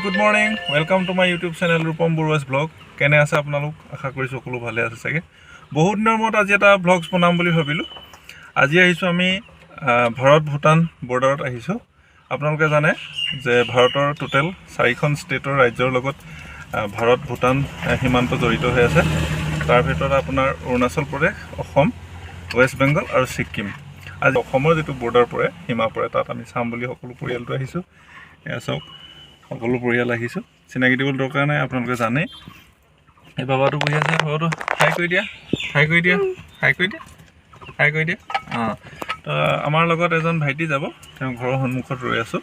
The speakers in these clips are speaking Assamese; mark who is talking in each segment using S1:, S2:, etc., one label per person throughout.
S1: Good morning welcome to my YouTube channel Rupam Baruah's vlog কেনে আছে আপোনালোক আশা কৰিছোঁ সকলো ভালে আছে চাগে বহুত দিনৰ মূৰত আজি এটা ব্লগছ বনাম বুলি ভাবিলোঁ আজি আহিছোঁ আমি ভাৰত ভূটান বৰ্ডাৰত আহিছোঁ আপোনালোকে জানে যে ভাৰতৰ টোটেল 4খন ষ্টেটৰ ৰাজ্যৰ লগত ভাৰত ভূটান সীমান্ত জড়িত হৈ আছে তাৰ ভিতৰত আপোনাৰ অৰুণাচল প্ৰদেশ অসম ৱেষ্ট বেংগল আৰু ছিকিম আজি অসমৰ যেটো বৰ্ডাৰ পৰে সীমা পৰে তাত আমি চাম বুলি সকলো পৰিয়ালটো আহিছোঁ এয়া চাওক সকলো পৰিয়াল আহিছোঁ চিনাকি দিবলৈ দৰকাৰ নাই আপোনালোকে জানে এই বাবাটো বহি আছে বাবাটো হাই কৰি দিয়া হাই কৰি দিয়া হাই কৰি দিয়া হাই কৰি দিয়া তো আমাৰ লগত এজন ভাইটি যাব তেওঁ ঘৰৰ সন্মুখত ৰৈ আছোঁ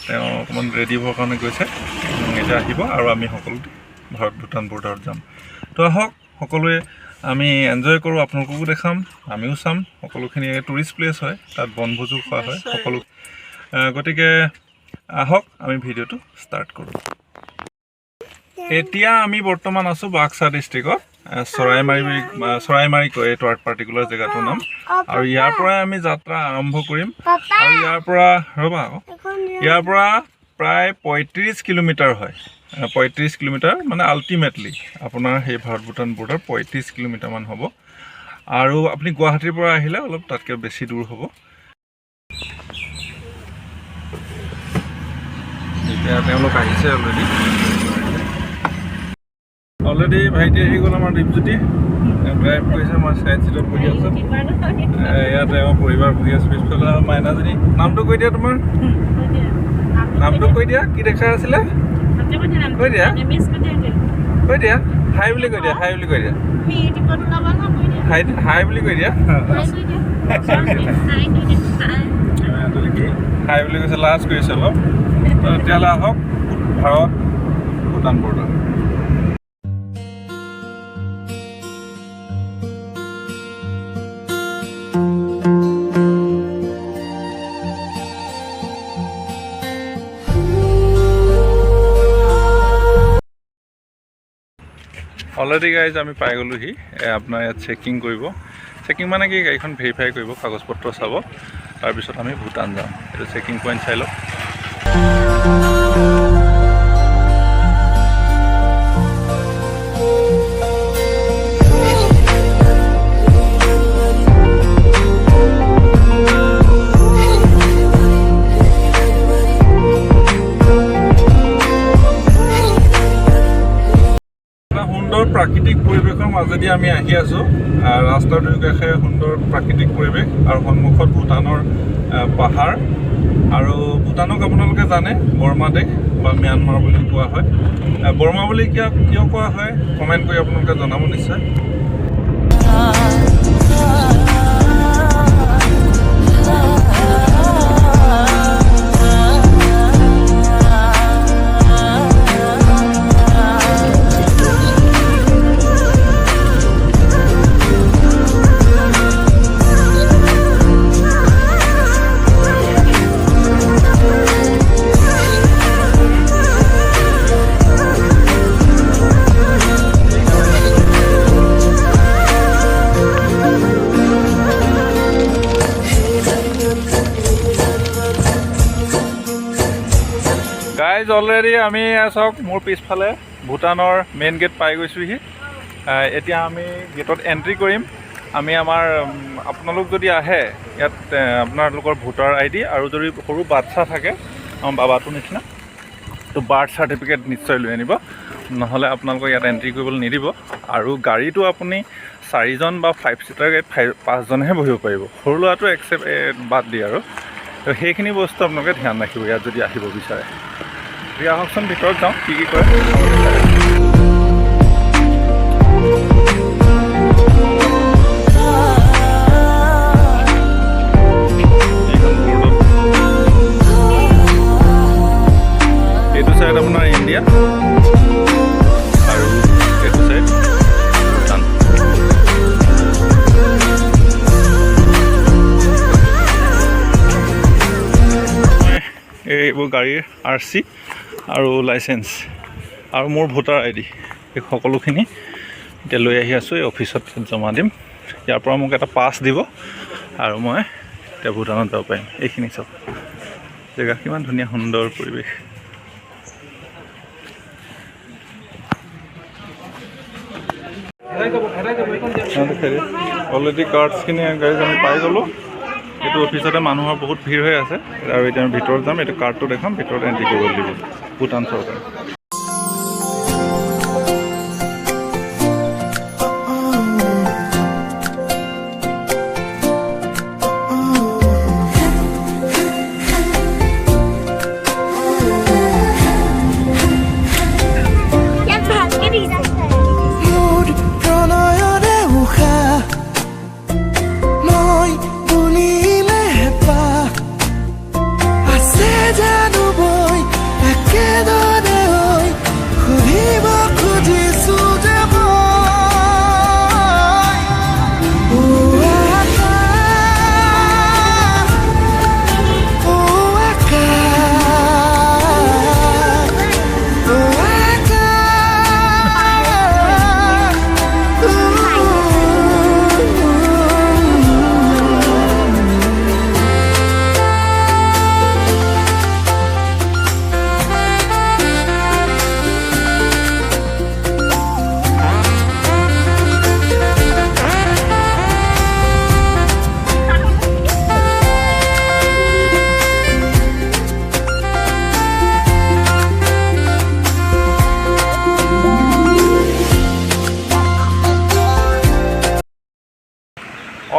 S1: তেওঁ অকণমান ৰেডি হ'বৰ কাৰণে গৈছে এতিয়া আহিব আৰু আমি সকলো ভাৰত ভূটান বৰ্ডাৰত যাম তো আহক সকলোৱে আমি এনজয় কৰোঁ আপোনালোককো দেখাম আমিও চাম সকলোখিনি টুৰিষ্ট প্লেচ হয় তাত বনভোজো খোৱা হয় সকলো গতিকে আহক আমি ভিডিঅ'টো ষ্টাৰ্ট কৰোঁ এতিয়া আমি বৰ্তমান আছোঁ বাক্সা ডিষ্ট্ৰিক্টত চৰাইমাৰী কয় এইটো পাৰ্টিকুলাৰ জেগাটোৰ নাম আৰু ইয়াৰ পৰাই আমি যাত্ৰা আৰম্ভ কৰিম আৰু ইয়াৰ পৰা ৰ'বা ইয়াৰ পৰা প্ৰায় 35 কিলোমিটাৰ হয় 35 কিলোমিটাৰ মানে আল্টিমেটলি আপোনাৰ সেই ভাৰত ভূটান বৰ্ডাৰ 35 কিলোমিটাৰমান হ'ব আৰু আপুনি গুৱাহাটীৰ পৰা আহিলে অলপ তাতকৈ বেছি দূৰ হ'ব এতিয়া তেওঁলোক আহিছে অলৰেডি ভাইটি আহি গ'ল আমাৰ দীপজ্যোতি ড্ৰাইভ কৰিছে মই চাইড চিটত বহি আছোঁ ইয়াতে আমাৰ পৰিবাৰ বহি আছোঁ পিছফালে মাইনাজনী নামটো কৈ দিয়া তোমাৰ নামটো কৈ দিয়া কি দেখাই আছিলে কৈ দিয়া কৈ দিয়া হাই বুলি কৈ দিয়া হাই বুলি কৈ দিয়া হাই বুলি কৈ দিয়া হাই বুলি কৈছে লাজ কৰিছে অলপ তেতিয়াহ'লে আহক Bharat Bhutan border already guys আমি পাই গ'লোহি আপোনাৰ ইয়াত চেকিং কৰিব চেকিং মানে কি গাড়ীখন ভেৰিফাই কৰিব কাগজ পত্ৰ চাব তাৰপিছত আমি ভূটান যাম এইটো চেকিং পইণ্ট চাই লওক প্ৰাকৃতিক পৰিৱেশৰ মাজেদি আমি আহি আছোঁ ৰাস্তাৰ দুয়োকাষে সুন্দৰ প্ৰাকৃতিক পৰিৱেশ আৰু সন্মুখত ভূটানৰ পাহাৰ আৰু ভূটানক আপোনালোকে জানে বৰ্মা দেশ বা ম্যানমাৰ বুলি কোৱা হয় বৰ্মা বুলি কিয় কোৱা হয় কমেণ্ট কৰি আপোনালোকে জনাব নিশ্চয় গাইজ অলৰেডি আমি চাওক মোৰ পিছফালে ভূটানৰ মেইন গেট পাই গৈছোঁহি এতিয়া আমি গেটত এণ্ট্ৰি কৰিম আমি আমাৰ আপোনালোক যদি আহে ইয়াত আপোনালোকৰ ভোটাৰ ID আৰু যদি সৰু বাচ্চা থাকে আমাৰ বাবাটোৰ নিচিনা তো বাৰ্থ চাৰ্টিফিকেট নিশ্চয় লৈ আনিব নহ'লে আপোনালোকক ইয়াত এণ্ট্ৰি কৰিবলৈ নিদিব আৰু গাড়ীটো আপুনি 4জন বা 5 চিটাৰ গাড়ীত 5জনহে বহিব পাৰিব সৰু ল'ৰাটো একচেপ্ট বাদ দিয়ে আৰু তো সেইখিনি বস্তু আপোনালোকে ধ্যান ৰাখিব ইয়াত যদি আহিব বিচাৰে আহকচোন ভিতৰত যাওঁ কি কৰে এইটো চাইড আপোনাৰ ইণ্ডিয়া আৰু এইটো চাইড ভূটান এইবোৰ গাড়ীৰ RC আৰু লাইচেঞ্চ আৰু মোৰ ভোটাৰ ID এই সকলোখিনি এতিয়া লৈ আহি আছোঁ এই অফিচত জমা দিম ইয়াৰ পৰা মোক এটা পাছ দিব আৰু মই এতিয়া ভূটানত যাব পাৰিম এইখিনি চাওক জেগা কিমান ধুনীয়া সুন্দৰ পৰিৱেশ অলৰেডি কাৰ্ডছখিনি গাইজ আমি পাই গ'লোঁ। এইটো অফিচতে মানুহৰ বহুত ভিৰ হৈ আছে আৰু এতিয়া আমি ভিতৰত যাম। এইটো কাৰ্ডটো দেখাম, ভিতৰত এণ্ট্ৰি কৰিব লাগিব ভূটান চৰকাৰ।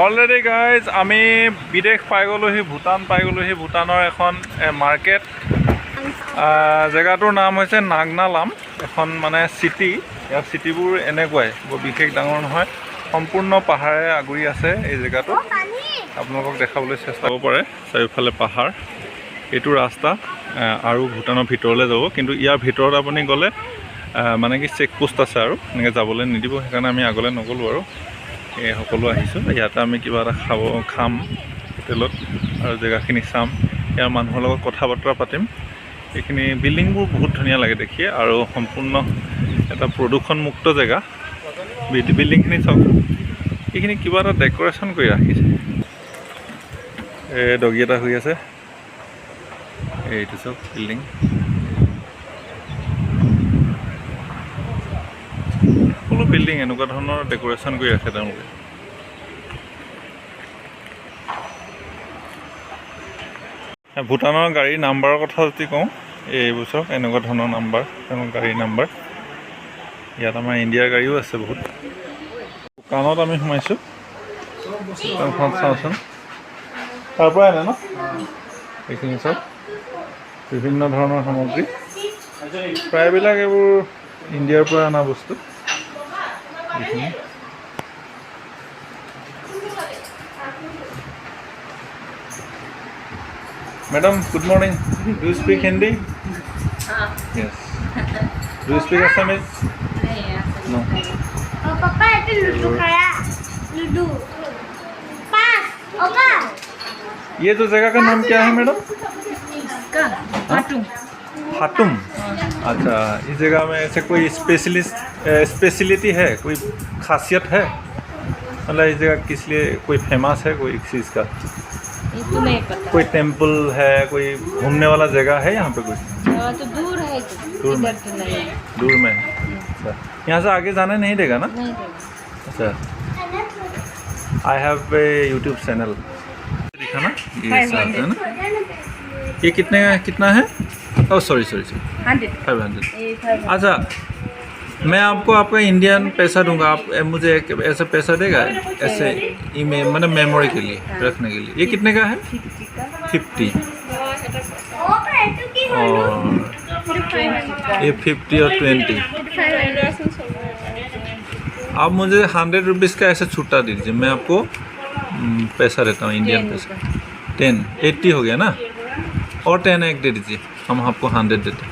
S1: অলৰেডি গাইজ আমি বিদেশ পাই গ'লোহি, ভূটান পাই গ'লোহি। ভূটানৰ এখন মাৰ্কেট, জেগাটোৰ নাম হৈছে নাগনালাম। এখন মানে চিটি, ইয়াৰ চিটিবোৰ এনেকুৱাই, বৰ বিশেষ ডাঙৰ নহয়, সম্পূৰ্ণ পাহাৰে আগুৰি আছে এই জেগাটো। আপোনালোকক দেখাবলৈ চেষ্টা কৰিব পাৰে, চাৰিওফালে পাহাৰ। এইটো ৰাস্তা আৰু ভূটানৰ ভিতৰলৈ যাব, কিন্তু ইয়াৰ ভিতৰত আপুনি গ'লে মানে কি চেকপোষ্ট আছে আৰু এনেকৈ যাবলৈ নিদিব। সেইকাৰণে আমি আগলৈ নগ'লোঁ আৰু এই সকলো আহিছোঁ। ইয়াতে আমি কিবা এটা খাম হোটেলত আৰু জেগাখিনি চাম, ইয়াৰ মানুহৰ লগত কথা বতৰা পাতিম। এইখিনি বিল্ডিংবোৰ বহুত ধুনীয়া লাগে দেখিয়ে আৰু সম্পূৰ্ণ এটা প্ৰদূষণমুক্ত জেগা। বিল্ডিংখিনি চাওক, এইখিনি কিবা এটা ডেক'ৰেশ্যন কৰি ৰাখিছে। এই ডগী এটা শুই আছে, এইটো চাওক বিল্ডিং। সকলো বিল্ডিং এনেকুৱা ধৰণৰ ডেক'ৰেশ্যন কৰি ৰাখে তেওঁলোকে। ভূটানৰ গাড়ীৰ নাম্বাৰৰ কথা যদি কওঁ, এইবোৰ চাওক এনেকুৱা ধৰণৰ নাম্বাৰ, তেওঁলোকৰ গাড়ীৰ নাম্বাৰ। ইয়াত আমাৰ ইণ্ডিয়াৰ গাড়ীও আছে বহুত। দোকানত আমি সোমাইছোঁ, দোকানখন চাওঁচোন। তাৰ পৰাই আনে ন এইখিনি চাওক, বিভিন্ন ধৰণৰ সামগ্ৰী, প্ৰায়বিলাক এইবোৰ ইণ্ডিয়াৰ পৰা অনা বস্তু। Madam, good morning. Do you speak Hindi? Yes. Do you speak Assamese? No.
S2: Oh, Papa, itu ludu kaya. Ludu. Pas. Oka.
S1: ये जो जगह का नाम क्या है मैडम?
S2: इसका हाटुम.
S1: हाटुम। अच्छा, इस जगह में ऐसे कोई स्पेशलिटी है, कोई खासियत है? मतलब इस जगह किस लिए कोई फेमस है कोई चीज़ का?
S2: तो नहीं पता।
S1: कोई टेम्पल है, कोई घूमने वाला जगह है यहाँ पे कोई?
S2: तो दूर है,
S1: दूर में?
S2: इधर तो नहीं है।
S1: दूर में। अच्छा, यहाँ से आगे जाने नहीं देगा ना?
S2: नहीं देगा।
S1: अच्छा, I have a YouTube channel. दिखा ना ये साथ है ना? ये कितना है? Oh sorry 500। अच्छा, मैं आपको आपका इंडियन पैसा दूंगा, आप मुझे एक ऐसा पैसा देगा, ऐसे ईमेल मतलब मेमोरी के लिए रखने के लिए। ये कितने का है? 50। और ये 50 और 20। आप मुझे 100 रुपीज़ का ऐसे छुट्टा दीजिए, मैं आपको पैसा देता हूँ, इंडियन पैसा। 10 80 हो गया ना, और 10 एक दे दीजिए, हम आपको 100 देते हैं।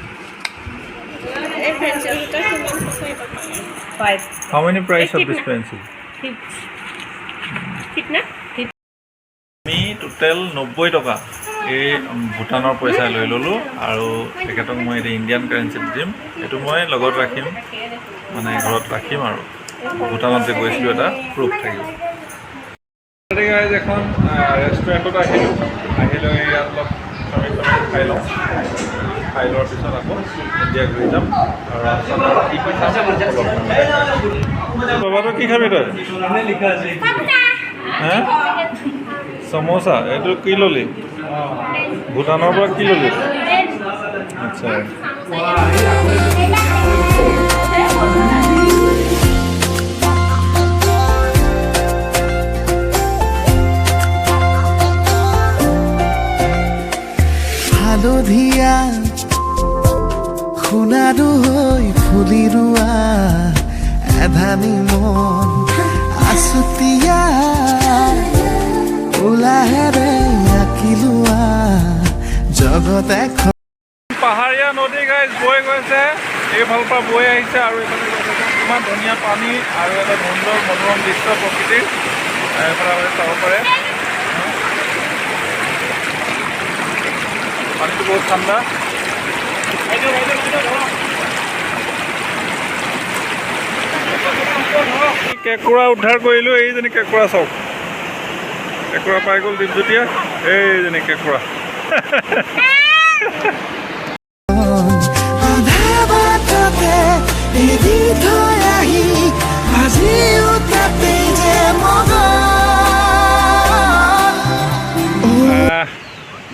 S1: How many price of this pencil?
S2: कितना?
S1: আমি টোটেল 90 টকা এই ভূটানৰ পইচা লৈ ল'লোঁ আৰু তেখেতক মই এতিয়া ইণ্ডিয়ান কাৰেঞ্চিত দিম। এইটো মই লগত ৰাখিম, মানে ঘৰত ৰাখিম আৰু ভূটানত যে গৈছিলোঁ এটা প্ৰুফ থাকিব। এখন ৰেষ্টুৰেণ্টত আহিলোঁ, ইয়াত অলপ খাই লওঁ। খাই লোৱাৰ পিছত আকৌ ইণ্ডিয়া ঘূৰি যাম আৰু কি কি খাম বাবাটো কি খাবি তই হা সমোসা এইটো কি ল'লি ভূটানৰ পৰা কি ল'লি আচ্ছা
S3: হালধীয়া সোণাৰু হৈ ফুলি ৰোৱা এধানি মন আছুতীয়া উলাহেৰে আঁকি লোৱা জগত এখন
S1: পাহাৰীয়া নদী গাইজ বৈ গৈছে এইফালৰ পৰা বৈ আহিছে আৰু এইফালে ইমান ধুনীয়া পানী আৰু এটা সুন্দৰ মনোৰম দৃশ্য প্ৰকৃতিৰ এইফালে চাব পাৰে পানীটো বহুত ঠাণ্ডা কেঁকুৰা উদ্ধাৰ কৰিলোঁ এইজনী কেঁকুৰা চাওক কেঁকুৰা পাই গ'ল দীপজ্যোতিয়ে এইজনী কেঁকুৰা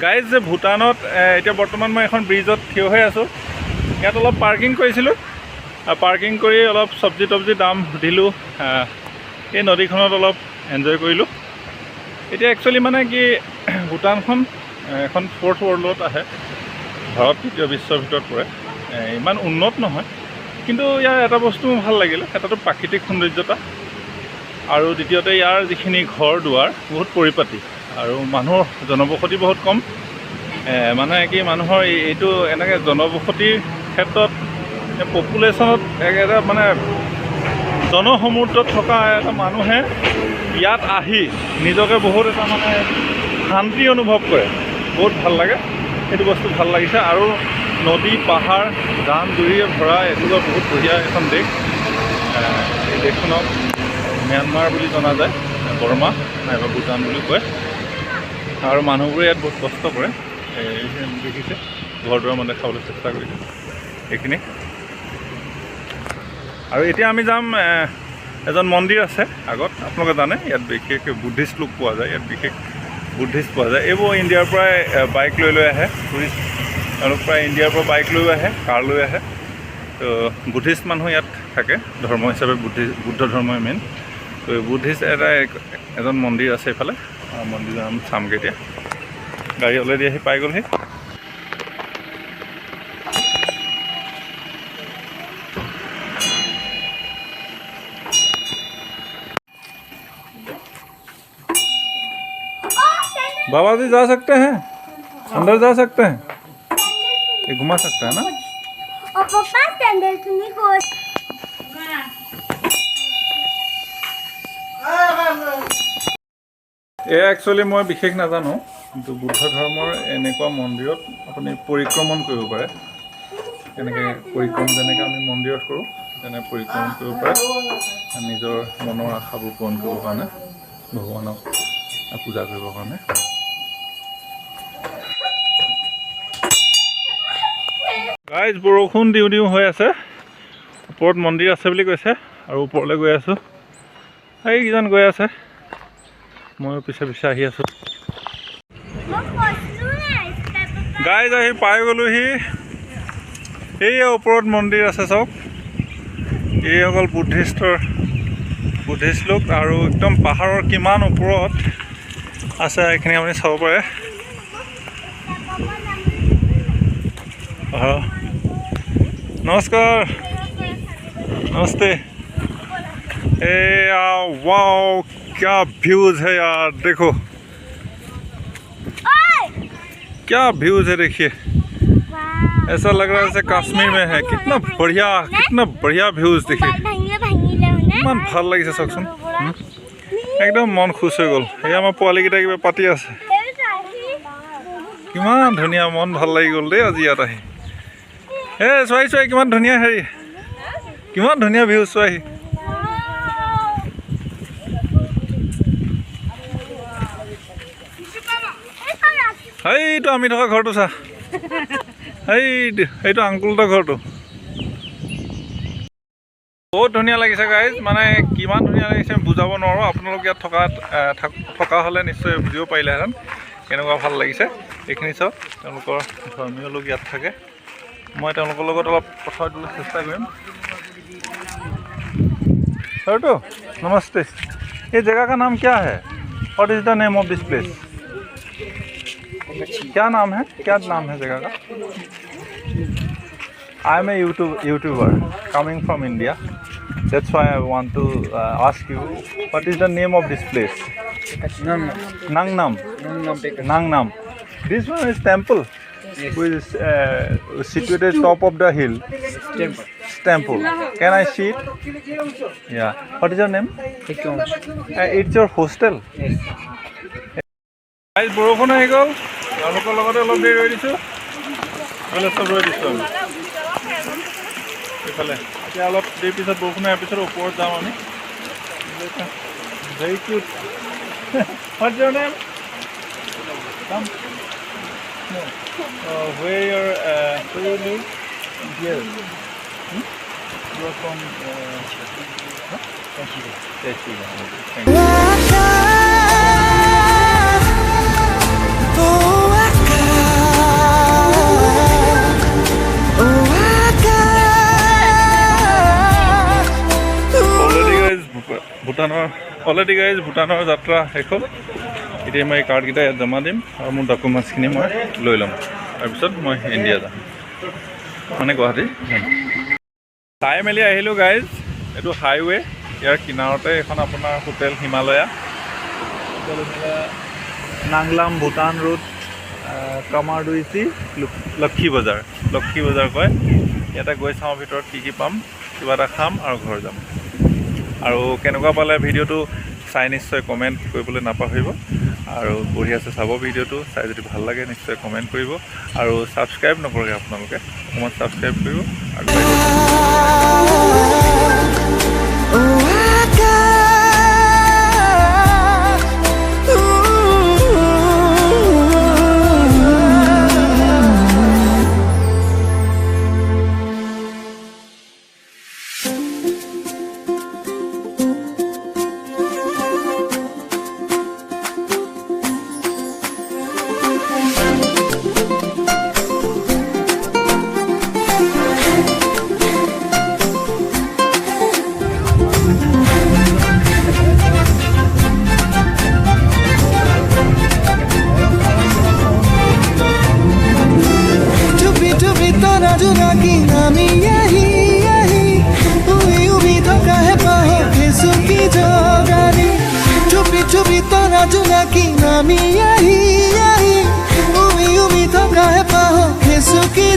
S1: গাইজ যে ভূটানত এতিয়া বৰ্তমান মই এখন ব্ৰিজত থিয় হৈ আছোঁ ইয়াত অলপ পাৰ্কিং কৰিছিলোঁ পাৰ্কিং কৰি অলপ চব্জি তব্জি দাম সুধিলোঁ এই নদীখনত অলপ এনজয় কৰিলোঁ এতিয়া একচুৱেলি মানে কি ভূটানখন এখন ফ'ৰ্থ ৱৰ্ল্ডত আহে ভাৰত তৃতীয় বিশ্বৰ ভিতৰত পৰে ইমান উন্নত নহয় কিন্তু ইয়াৰ এটা বস্তু মোৰ ভাল লাগিলে এটাতো প্ৰাকৃতিক সৌন্দৰ্যতা আৰু দ্বিতীয়তে ইয়াৰ যিখিনি ঘৰ দুৱাৰ বহুত পৰিপাটি আৰু মানুহৰ জনবসতি বহুত কম মানে কি মানুহৰ এইটো এনেকৈ জনবসতিৰ ক্ষেত্ৰত পপুলেশ্যনত এটা মানে জনসমুদ্ৰত থকা এটা মানুহে ইয়াত আহি নিজকে বহুত এটা মানে শান্তি অনুভৱ কৰে বহুত ভাল লাগে সেইটো বস্তু ভাল লাগিছে আৰু নদী পাহাৰ জান জুৰিৰে ভৰা এটুকুৰা বহুত বঢ়িয়া এখন দেশ এই দেশখনক ম্যানমাৰ বুলি জনা যায় বৰ্মা নাইবা ভূটান বুলি কয় আৰু মানুহবোৰে ইয়াত বহুত কষ্ট কৰে দেখিছে ঘৰ দুৱাৰ মানে খাবলৈ চেষ্টা কৰিছে এইখিনি আৰু এতিয়া আমি যাম এজন মন্দিৰ আছে আগত আপোনালোকে জানে ইয়াত বিশেষকৈ বুদ্ধিষ্ট লোক পোৱা যায় ইয়াত বিশেষ বুদ্ধিষ্ট পোৱা যায় এইবোৰ ইণ্ডিয়াৰ পৰাই বাইক লৈ লৈ আহে টুৰিষ্ট তেওঁলোক প্ৰায় ইণ্ডিয়াৰ পৰা বাইক লৈ আহে কাৰ লৈ আহে তো বুদ্ধিষ্ট মানুহ ইয়াত থাকে ধৰ্ম হিচাপে বুদ্ধ ধৰ্মই মেইন তো বুদ্ধিষ্ট এজন মন্দিৰ আছে এইফালে মন্দিৰৰ নাম চামগৈ এতিয়া গাড়ী অলৰেডি আহি পাই গ'লহি बाबा जी जा सकते हैं अंदर जा सकते हैं ये घुमा सकता है ना
S4: और पापा सैंडल तुम्हें को
S1: একচুৱেলি মই বিশেষ নাজানো কিন্তু বুদ্ধ ধৰ্মৰ এনেকুৱা মন্দিৰত আপুনি পৰিক্ৰমণ কৰিব পাৰে এনেকৈ পৰিক্ৰমণ যেনেকৈ আমি মন্দিৰত কৰোঁ তেনে পৰিক্ৰমণ কৰিব পাৰে নিজৰ মনৰ আশাবোৰ পূৰণ কৰিবৰ কাৰণে ভগৱানক পূজা কৰিবৰ কাৰণে গাইজ বৰষুণ দিওঁ দিওঁ হৈ আছে ওপৰত মন্দিৰ আছে বুলি কৈছে আৰু ওপৰলৈ গৈ আছোঁ এইকেইজন গৈ আছে ময়ো পিছে পিছে আহি আছোঁ গাইজ আহি পাই গ'লোহি এই ওপৰত মন্দিৰ আছে চাওক এই অকল বুদ্ধিষ্ট লোক আৰু একদম পাহাৰৰ কিমান ওপৰত আছে এইখিনি আপুনি চাব পাৰে नमस्कार नमस्ते वाओ क्या व्यूज है यार देखो क्या व्यूज है देखिए ऐसा लग रहा है जैसे कश्मीर में है कितना बढ़िया व्यूज देखिए ইমান ভাল লাগিছে চাওকচোন একদম মন খুশ হৈ গ'ল এই আমাৰ পোৱালীকেইটা কিবা পাতি আছে কিমান ধুনীয়া মন ভাল লাগি গ'ল দেই আজি ইয়াত আহি চোৱাই কিমান ধুনীয়া হেৰি কিমান ধুনীয়া ভিউ চোৱাহি এইটো আমি থকা ঘৰটো চা এইটো আংকুলটোৰ ঘৰটো বহুত ধুনীয়া লাগিছে গাইজ মানে কিমান ধুনীয়া লাগিছে আমি বুজাব নোৱাৰোঁ আপোনালোক ইয়াত থকা হ'লে নিশ্চয় বুজিব পাৰিলেহেঁতেন কেনেকুৱা ভাল লাগিছে এইখিনি চাওক তেওঁলোকৰ ধৰ্মীয় লোক ইয়াত থাকে মই তেওঁলোকৰ লগত অলপ কথা পাতিবলৈ চেষ্টা কৰিম तो नमस्ते ये जगह का नाम क्या है what is the name of this place क्या नाम है जगह का I am a YouTuber coming from India that's why I want to ask you what is the name of this place Nangnam this one is temple which is situated top of the hill temple can I see it yeah what is your name it's your hostel guys বৰষুণ আহি গ'ল তেওঁলোকৰ লগতে অলপ দেৰি ৰৈ দিছোঁ চব ৰৈ দিছোঁ আমি এইফালে এতিয়া অলপ দেৰি পিছত বৰষুণ অহাৰ পিছত ওপৰত যাম আমি very cute what's your name come where you live here you are from Thank you. Already guys ভূটানৰ যাত্ৰা শেষ হ'ল এতিয়া মই কাৰ্ডকেইটা ইয়াত জমা দিম আৰু মোৰ ডকুমেণ্টছখিনি মই লৈ ল'ম তাৰপিছত মই ইণ্ডিয়া যাম মানে গুৱাহাটী যাম চাই মেলি আহিলোঁ গাইজ এইটো হাইৱে ইয়াৰ কিনাৰতে এখন আপোনাৰ হোটেল হিমালয়া নাংলাম ভূটান ৰোড কামাৰডুইচি লক্ষী বজাৰ কয় ইয়াতে গৈ চাওঁ ভিতৰত কি পাম কিবা এটা খাম আৰু ঘৰ যাম আৰু কেনেকুৱা পালে ভিডিঅ'টো চাই নিশ্চয় কমেণ্ট কৰিবলৈ নাপাহৰিব আৰু বঢ়ি আছে চাব ভিডিঅ'টো চাই যদি ভাল লাগে নিশ্চয় কমেণ্ট কৰিব আৰু ছাবস্ক্ৰাইব নকৰে আপোনালোকে অকণমান ছাবস্ক্ৰাইব কৰিব আৰু
S3: জোনাকী নামি আহি আহি উমি উমি থকা হে পাহ খেচুকি